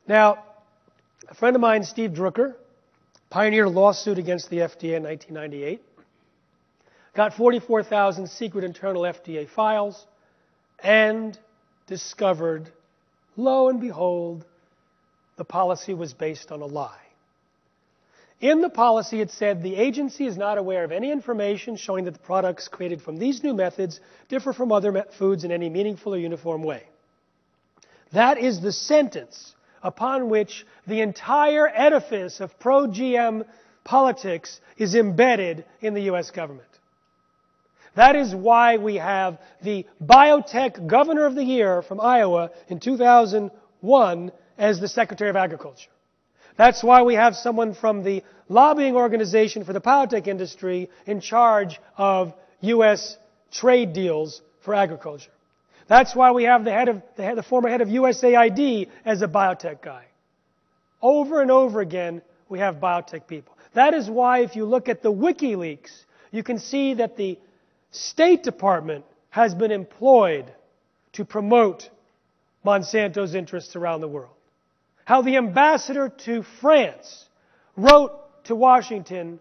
Now, a friend of mine, Steve Drucker, pioneered a lawsuit against the FDA in 1998, got 44,000 secret internal FDA files, and discovered, lo and behold, the policy was based on a lie. In the policy, it said the agency is not aware of any information showing that the products created from these new methods differ from other foods in any meaningful or uniform way. That is the sentence upon which the entire edifice of pro-GM politics is embedded in the U.S. government. That is why we have the biotech governor of the year from Iowa in 2001 as the Secretary of Agriculture. That's why we have someone from the lobbying organization for the biotech industry in charge of U.S. trade deals for agriculture. That's why we have the former head of USAID as a biotech guy. Over and over again, we have biotech people. That is why if you look at the WikiLeaks, you can see that the State Department has been employed to promote Monsanto's interests around the world. How the ambassador to France wrote to Washington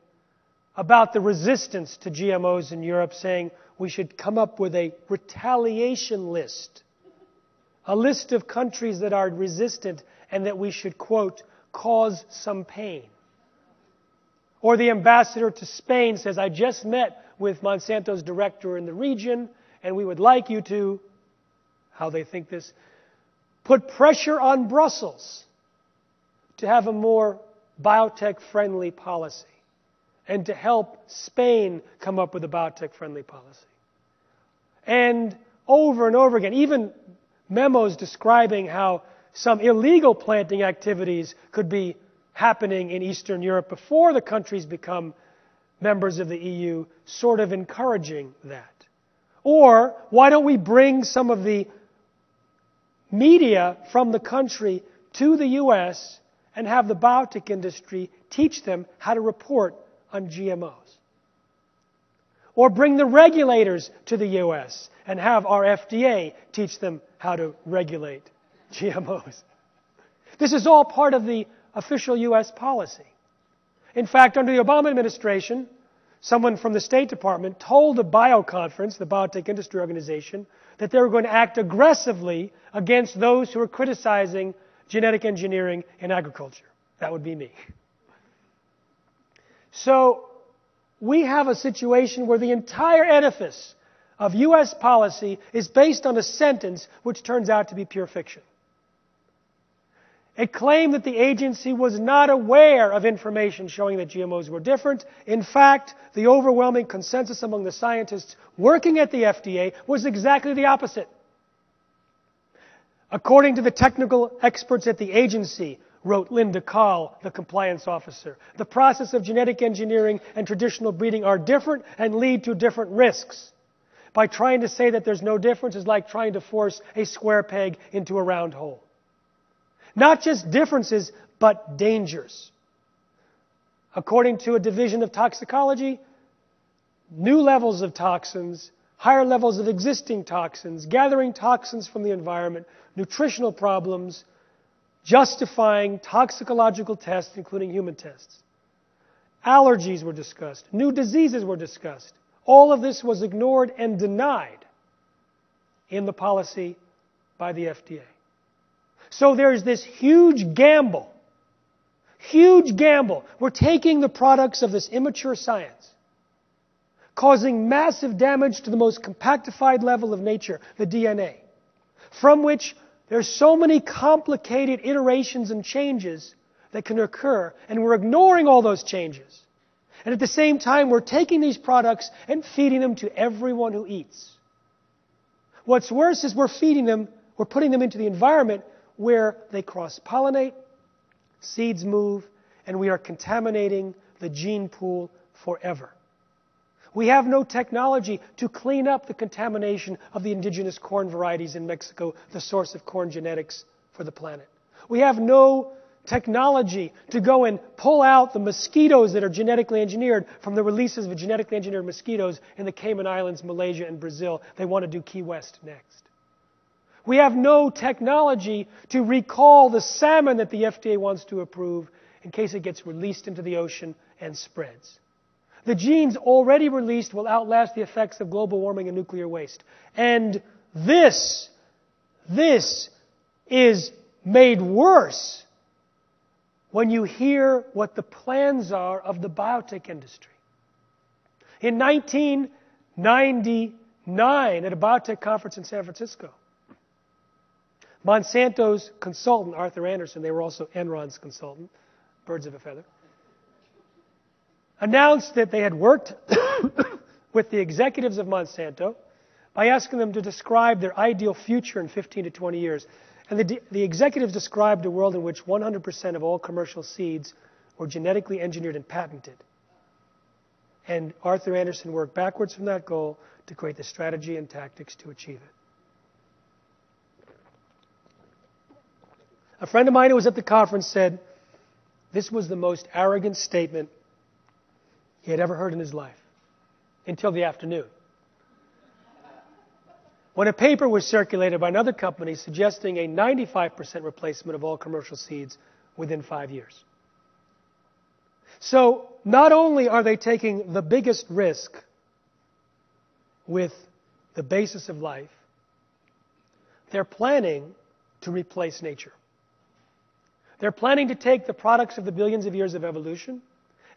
about the resistance to GMOs in Europe, saying we should come up with a retaliation list, a list of countries that are resistant and that we should, quote, cause some pain. Or the ambassador to Spain says, I just met with Monsanto's director in the region, and we would like you to, how they think this, put pressure on Brussels to have a more biotech-friendly policy and to help Spain come up with a biotech-friendly policy. And over again, even memos describing how some illegal planting activities could be happening in Eastern Europe before the countries become members of the EU, sort of encouraging that. Or why don't we bring some of the media from the country to the U.S. and have the biotech industry teach them how to report on GMOs? Or bring the regulators to the U.S. and have our FDA teach them how to regulate GMOs. This is all part of the official U.S. policy. In fact, under the Obama administration, someone from the State Department told the BioConference, the Biotech Industry Organization, that they were going to act aggressively against those who were criticizing genetic engineering in agriculture. That would be me. So we have a situation where the entire edifice of U.S. policy is based on a sentence which turns out to be pure fiction. It claimed that the agency was not aware of information showing that GMOs were different. In fact, the overwhelming consensus among the scientists working at the FDA was exactly the opposite. According to the technical experts at the agency, wrote Linda Kahl, the compliance officer, the process of genetic engineering and traditional breeding are different and lead to different risks. By trying to say that there's no difference is like trying to force a square peg into a round hole. Not just differences, but dangers. According to a division of toxicology, new levels of toxins, higher levels of existing toxins, gathering toxins from the environment, nutritional problems, justifying toxicological tests, including human tests. Allergies were discussed. New diseases were discussed. All of this was ignored and denied in the policy by the FDA. So there's this huge gamble. Huge gamble. We're taking the products of this immature science, causing massive damage to the most compactified level of nature, the DNA, from which there's so many complicated iterations and changes that can occur, and we're ignoring all those changes. And at the same time, we're taking these products and feeding them to everyone who eats. What's worse is we're putting them into the environment where they cross-pollinate, seeds move, and we are contaminating the gene pool forever. We have no technology to clean up the contamination of the indigenous corn varieties in Mexico, the source of corn genetics for the planet. We have no technology to go and pull out the mosquitoes that are genetically engineered from the releases of genetically engineered mosquitoes in the Cayman Islands, Malaysia, and Brazil. They want to do Key West next. We have no technology to recall the salmon that the FDA wants to approve in case it gets released into the ocean and spreads. The genes already released will outlast the effects of global warming and nuclear waste. And this is made worse when you hear what the plans are of the biotech industry. In 1999, at a biotech conference in San Francisco, Monsanto's consultant, Arthur Anderson, they were also Enron's consultant, birds of a feather, announced that they had worked with the executives of Monsanto by asking them to describe their ideal future in 15 to 20 years. And the executives described a world in which 100% of all commercial seeds were genetically engineered and patented. And Arthur Anderson worked backwards from that goal to create the strategy and tactics to achieve it. A friend of mine who was at the conference said this was the most arrogant statement he had ever heard in his life, until the afternoon, when a paper was circulated by another company suggesting a 95% replacement of all commercial seeds within 5 years. So not only are they taking the biggest risk with the basis of life, they're planning to replace nature. They're planning to take the products of the billions of years of evolution,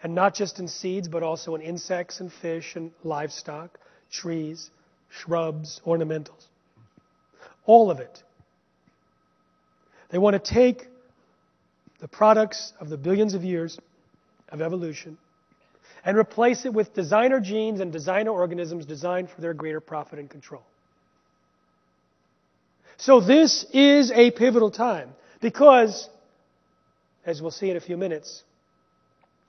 and not just in seeds, but also in insects and fish and livestock, trees, shrubs, ornamentals. All of it. They want to take the products of the billions of years of evolution and replace it with designer genes and designer organisms designed for their greater profit and control. So this is a pivotal time because, as we'll see in a few minutes,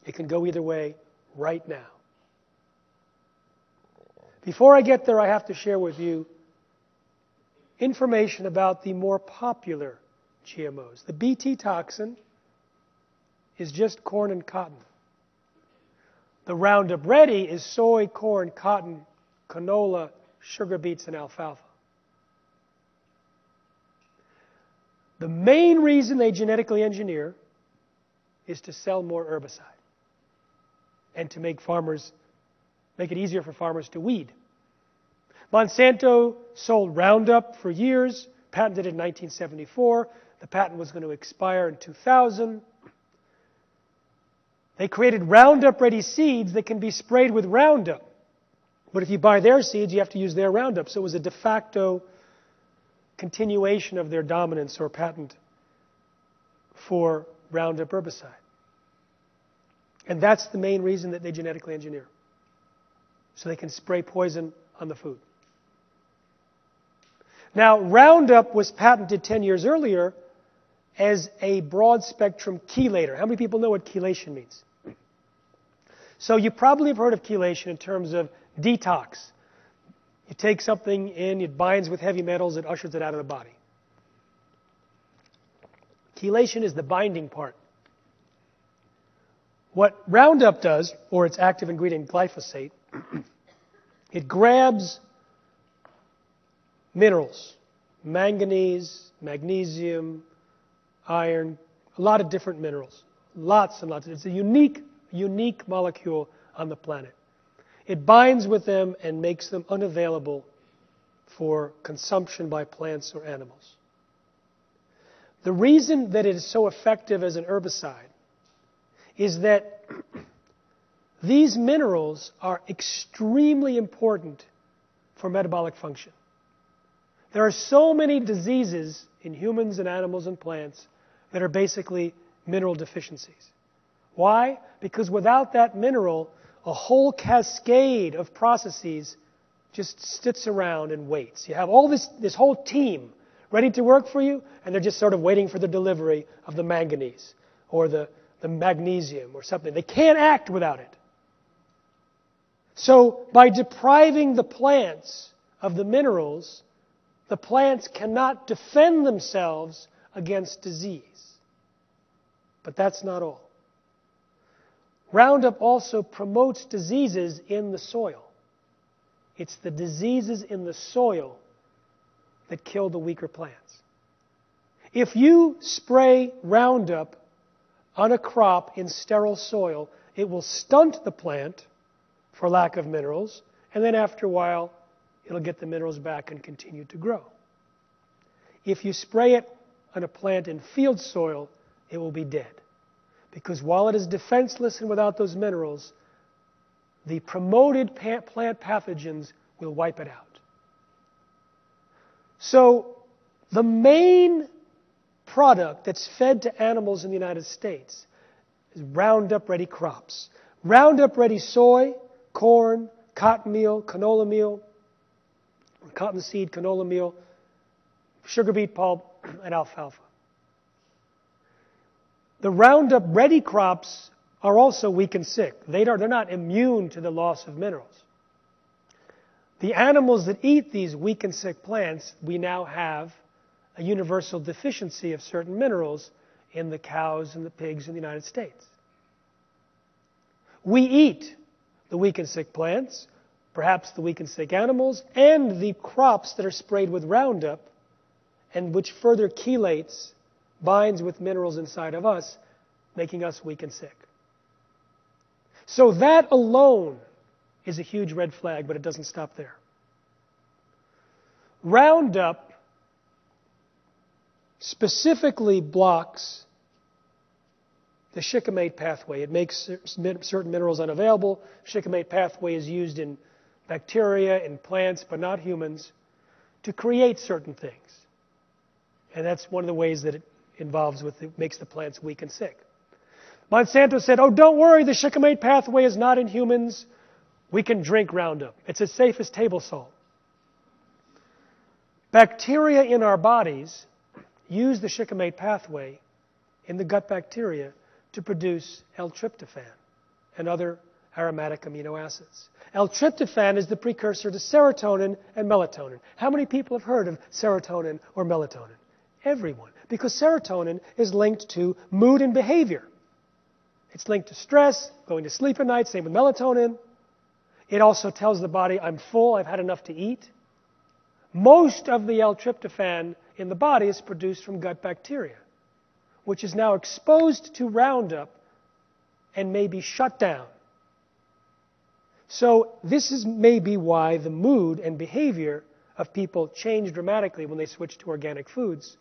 it can go either way right now. Before I get there, I have to share with you information about the more popular GMOs. The Bt toxin is just corn and cotton. The Roundup Ready is soy, corn, cotton, canola, sugar beets, and alfalfa. The main reason they genetically engineer is to sell more herbicide and to make it easier for farmers to weed. Monsanto sold Roundup for years, patented it in 1974. The patent was going to expire in 2000. They created Roundup-ready seeds that can be sprayed with Roundup. But if you buy their seeds, you have to use their Roundup. So it was a de facto continuation of their dominance or patent for Roundup herbicide. And that's the main reason that they genetically engineer. So they can spray poison on the food. Now, Roundup was patented 10 years earlier as a broad-spectrum chelator. How many people know what chelation means? So you probably have heard of chelation in terms of detox. You take something in, it binds with heavy metals, it ushers it out of the body. Chelation is the binding part. What Roundup does, or its active ingredient glyphosate, it grabs minerals, manganese, magnesium, iron, a lot of different minerals, lots and lots. It's a unique molecule on the planet. It binds with them and makes them unavailable for consumption by plants or animals. The reason that it is so effective as an herbicide is that these minerals are extremely important for metabolic function. There are so many diseases in humans and animals and plants that are basically mineral deficiencies. Why? Because without that mineral, a whole cascade of processes just sits around and waits. You have all this whole team ready to work for you, and they're just sort of waiting for the delivery of the manganese or the magnesium or something. They can't act without it. So by depriving the plants of the minerals, the plants cannot defend themselves against disease. But that's not all. Roundup also promotes diseases in the soil. It's the diseases in the soil that kill the weaker plants. If you spray Roundup on a crop in sterile soil, it will stunt the plant for lack of minerals, and then after a while, it'll get the minerals back and continue to grow. If you spray it on a plant in field soil, it will be dead. Because while it is defenseless and without those minerals, the promoted plant pathogens will wipe it out. So, the main product that's fed to animals in the United States is Roundup-ready crops. Roundup-ready soy, corn, cotton meal, canola meal, cottonseed, canola meal, sugar beet pulp, and alfalfa. The Roundup-ready crops are also weak and sick. They're not immune to the loss of minerals. The animals that eat these weak and sick plants, we now have a universal deficiency of certain minerals in the cows and the pigs in the United States. We eat the weak and sick plants, perhaps the weak and sick animals, and the crops that are sprayed with Roundup, and which further chelates, binds with minerals inside of us, making us weak and sick. So that alone is a huge red flag, but it doesn't stop there. Roundup specifically blocks the shikimate pathway. It makes certain minerals unavailable. Shikimate pathway is used in bacteria, in plants, but not humans, to create certain things. And that's one of the ways that it makes the plants weak and sick. Monsanto said, oh, don't worry, the shikimate pathway is not in humans. We can drink Roundup. It's as safe as table salt. Bacteria in our bodies use the shikimate pathway in the gut bacteria to produce L-tryptophan and other aromatic amino acids. L-tryptophan is the precursor to serotonin and melatonin. How many people have heard of serotonin or melatonin? Everyone. Because serotonin is linked to mood and behavior. It's linked to stress, going to sleep at night, same with melatonin. It also tells the body, I'm full, I've had enough to eat. Most of the L-tryptophan in the body is produced from gut bacteria, which is now exposed to Roundup and may be shut down. So this is maybe why the mood and behavior of people change dramatically when they switch to organic foods,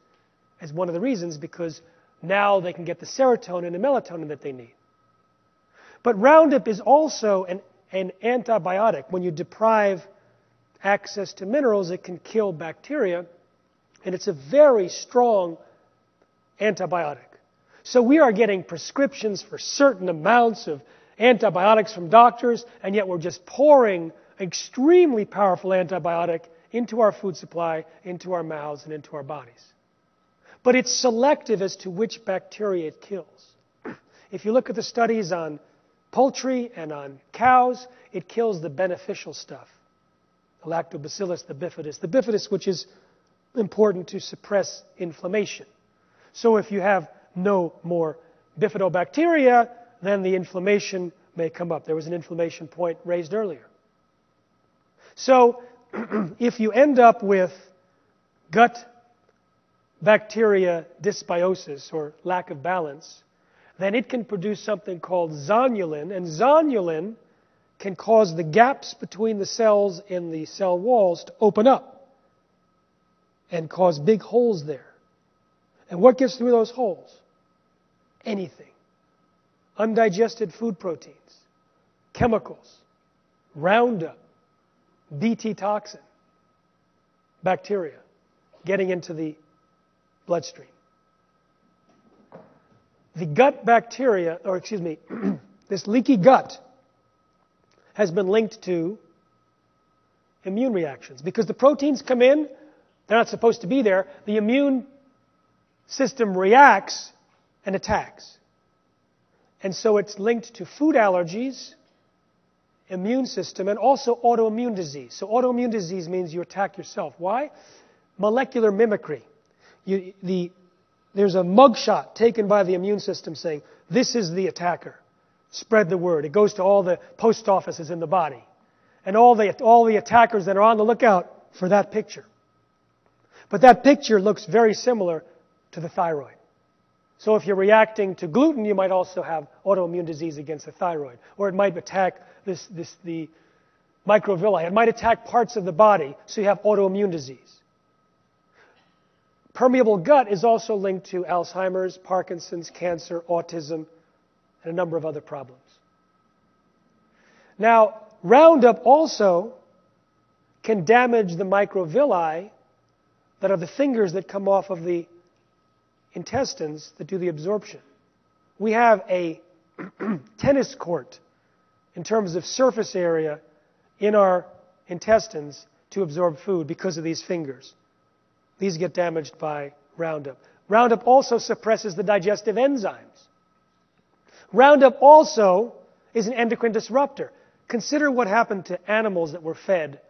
as one of the reasons, because now they can get the serotonin and melatonin that they need. But Roundup is also an antibiotic. When you deprive access to minerals, it can kill bacteria, and it's a very strong antibiotic. So we are getting prescriptions for certain amounts of antibiotics from doctors, and yet we're just pouring extremely powerful antibiotic into our food supply, into our mouths, and into our bodies. But it's selective as to which bacteria it kills. If you look at the studies on poultry and on cows, it kills the beneficial stuff. The lactobacillus, the bifidus which is important to suppress inflammation. So if you have no more bifidobacteria, then the inflammation may come up. There was an inflammation point raised earlier. So if you end up with gut bacteria dysbiosis or lack of balance, then it can produce something called zonulin, and zonulin can cause the gaps between the cells in the cell walls to open up and cause big holes there. And what gets through those holes? Anything. Undigested food proteins, chemicals, Roundup, Bt toxin, bacteria getting into the bloodstream. The gut bacteria, this leaky gut has been linked to immune reactions. Because the proteins come in, they're not supposed to be there. The immune system reacts and attacks. And so it's linked to food allergies, immune system, and also autoimmune disease. So autoimmune disease means you attack yourself. Why? Molecular mimicry. There's a mugshot taken by the immune system saying, this is the attacker. Spread the word. It goes to all the post offices in the body. And all the attackers that are on the lookout for that picture. But that picture looks very similar to the thyroid. So if you're reacting to gluten, you might also have autoimmune disease against the thyroid. Or it might attack the microvilli. It might attack parts of the body, so you have autoimmune disease. Permeable gut is also linked to Alzheimer's, Parkinson's, cancer, autism, and a number of other problems. Now, Roundup also can damage the microvilli that are the fingers that come off of the intestines that do the absorption. We have a tennis court in terms of surface area in our intestines to absorb food because of these fingers. These get damaged by Roundup. Roundup also suppresses the digestive enzymes. Roundup also is an endocrine disruptor. Consider what happened to animals that were fed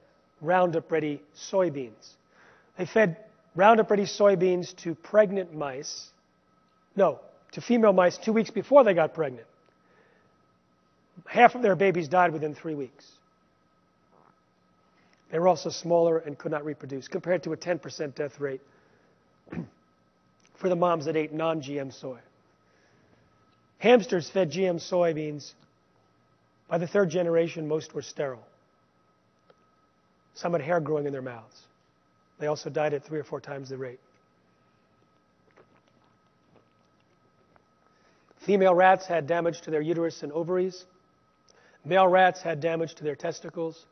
Roundup-ready soybeans. They fed Roundup-ready soybeans to pregnant mice. No, to female mice 2 weeks before they got pregnant. Half of their babies died within 3 weeks. They were also smaller and could not reproduce, compared to a 10% death rate for the moms that ate non-GM soy. Hamsters fed GM soybeans. By the third generation, most were sterile. Some had hair growing in their mouths. They also died at 3 or 4 times the rate. Female rats had damage to their uterus and ovaries. Male rats had damage to their testicles.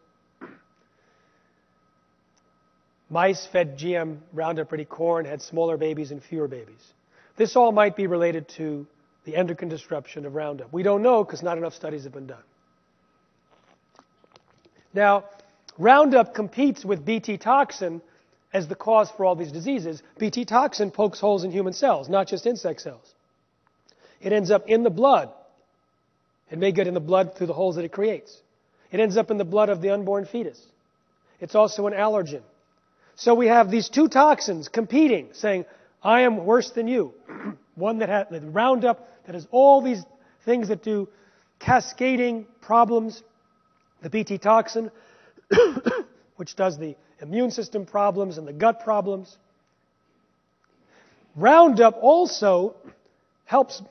Mice fed GM Roundup-ready corn had smaller babies and fewer babies. This all might be related to the endocrine disruption of Roundup. We don't know because not enough studies have been done. Now, Roundup competes with Bt toxin as the cause for all these diseases. Bt toxin pokes holes in human cells, not just insect cells. It ends up in the blood. It may get in the blood through the holes that it creates. It ends up in the blood of the unborn fetus. It's also an allergen. So we have these two toxins competing, saying, I am worse than you. One that has the Roundup, that has all these things that do cascading problems. The Bt toxin, which does the immune system problems and the gut problems. Roundup also helps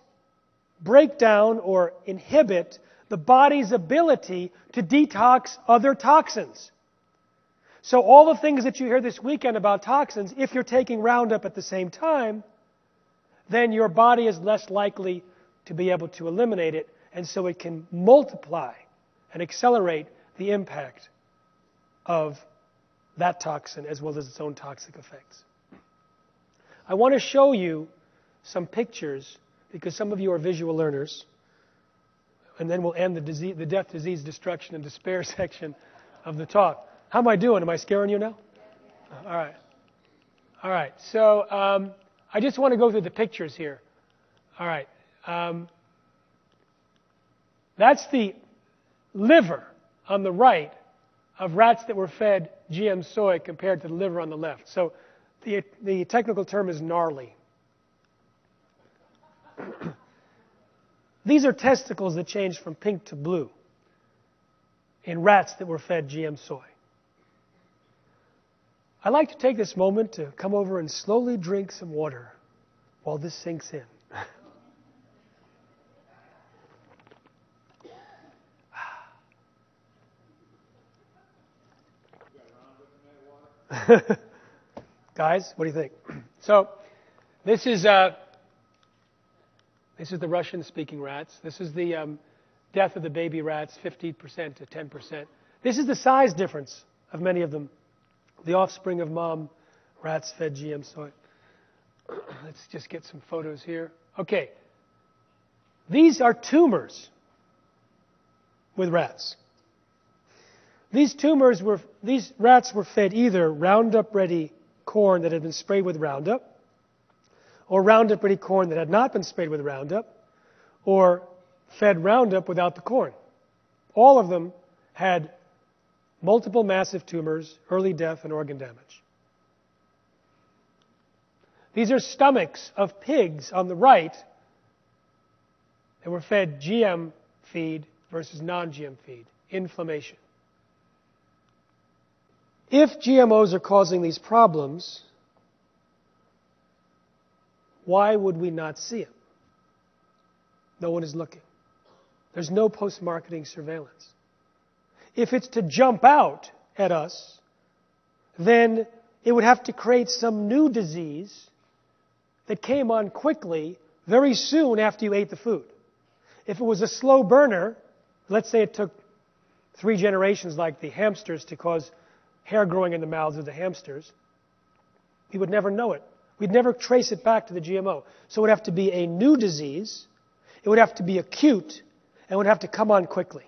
break down or inhibit the body's ability to detox other toxins. So all the things that you hear this weekend about toxins, if you're taking Roundup at the same time, then your body is less likely to be able to eliminate it, and so it can multiply and accelerate the impact of that toxin as well as its own toxic effects. I want to show you some pictures because some of you are visual learners, and then we'll end the death, disease, destruction, and despair section of the talk. How am I doing? Am I scaring you now? All right. All right. So I just want to go through the pictures here. All right. That's the liver on the right of rats that were fed GM soy compared to the liver on the left. So the technical term is gnarly. These are testicles that changed from pink to blue in rats that were fed GM soy. I'd like to take this moment to come over and slowly drink some water while this sinks in. Guys, what do you think? So, this is the Russian-speaking rats. This is the death of the baby rats, 50% to 10%. This is the size difference of many of them. The offspring of mom rats fed GM soy. Let's just get some photos here. Okay. These are tumors with rats. These rats were fed either Roundup-ready corn that had been sprayed with Roundup, or Roundup-ready corn that had not been sprayed with Roundup, or fed Roundup without the corn. All of them had multiple massive tumors, early death, and organ damage. These are stomachs of pigs on the right that were fed GM feed versus non-GM feed. Inflammation. If GMOs are causing these problems, why would we not see them? No one is looking. There's no post-marketing surveillance. If it's to jump out at us, then it would have to create some new disease that came on quickly, very soon after you ate the food. If it was a slow burner, let's say it took 3 generations like the hamsters to cause hair growing in the mouths of the hamsters, we would never know it. We'd never trace it back to the GMO. So it would have to be a new disease, it would have to be acute, and it would have to come on quickly.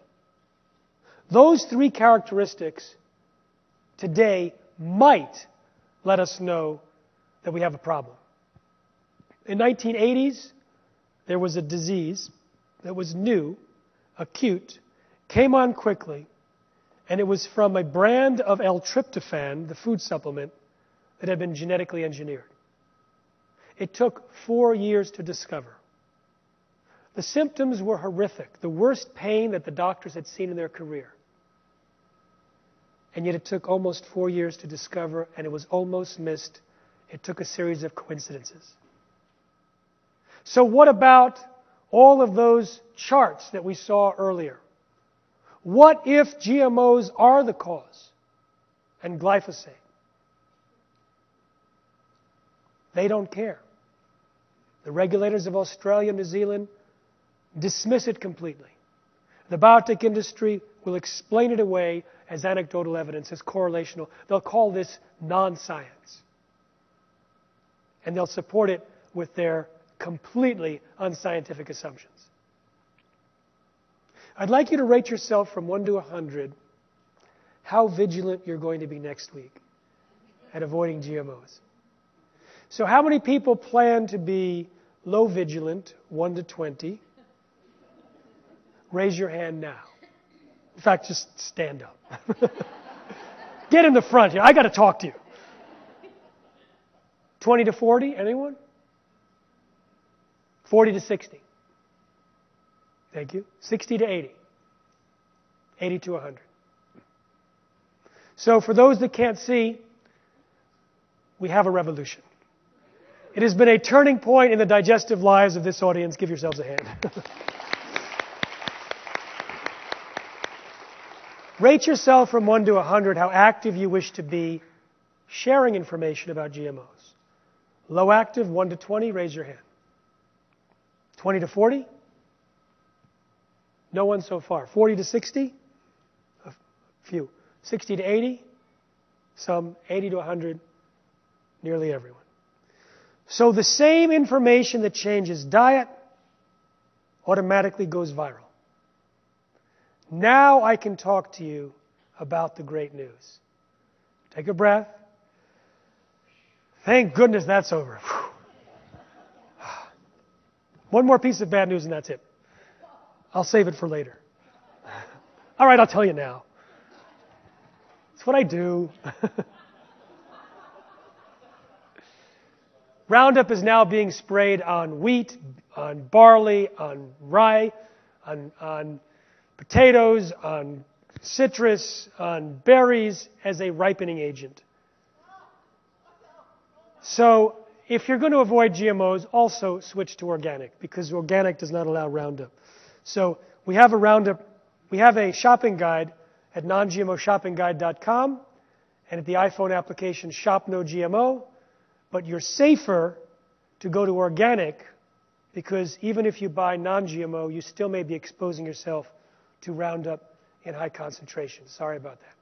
Those 3 characteristics today might let us know that we have a problem. In the 1980s, there was a disease that was new, acute, came on quickly, and it was from a brand of L-tryptophan, the food supplement, that had been genetically engineered. It took 4 years to discover. The symptoms were horrific, the worst pain that the doctors had seen in their career. And yet it took almost 4 years to discover, and it was almost missed. It took a series of coincidences. So what about all of those charts that we saw earlier? What if GMOs are the cause and glyphosate? They don't care. The regulators of Australia and New Zealand dismiss it completely. The biotech industry will explain it away as anecdotal evidence, as correlational. They'll call this non-science. And they'll support it with their completely unscientific assumptions. I'd like you to rate yourself from 1 to 100 how vigilant you're going to be next week at avoiding GMOs. So how many people plan to be low vigilant, 1 to 20? Raise your hand now. In fact, just stand up. Get in the front here. I got to talk to you. 20 to 40? Anyone? 40 to 60. Thank you. 60 to 80. 80 to 100. So for those that can't see, we have a revolution. It has been a turning point in the digestive lives of this audience. Give yourselves a hand. Rate yourself from 1 to 100 how active you wish to be sharing information about GMOs. Low active, 1 to 20, raise your hand. 20 to 40? No one so far. 40 to 60? A few. 60 to 80? Some. 80 to 100? Nearly everyone. So the same information that changes diet automatically goes viral. Now I can talk to you about the great news. Take a breath. Thank goodness that's over. One more piece of bad news and that's it. I'll save it for later. All right, I'll tell you now. It's what I do. Roundup is now being sprayed on wheat, on barley, on rye, on potatoes, on citrus, on berries as a ripening agent. So if you're going to avoid GMOs, also switch to organic because organic does not allow Roundup. So we have a shopping guide at non-GMOshoppingguide.com and at the iPhone application Shop No GMO. But you're safer to go to organic because even if you buy non-GMO, you still may be exposing yourself to Roundup in high concentrations. Sorry about that.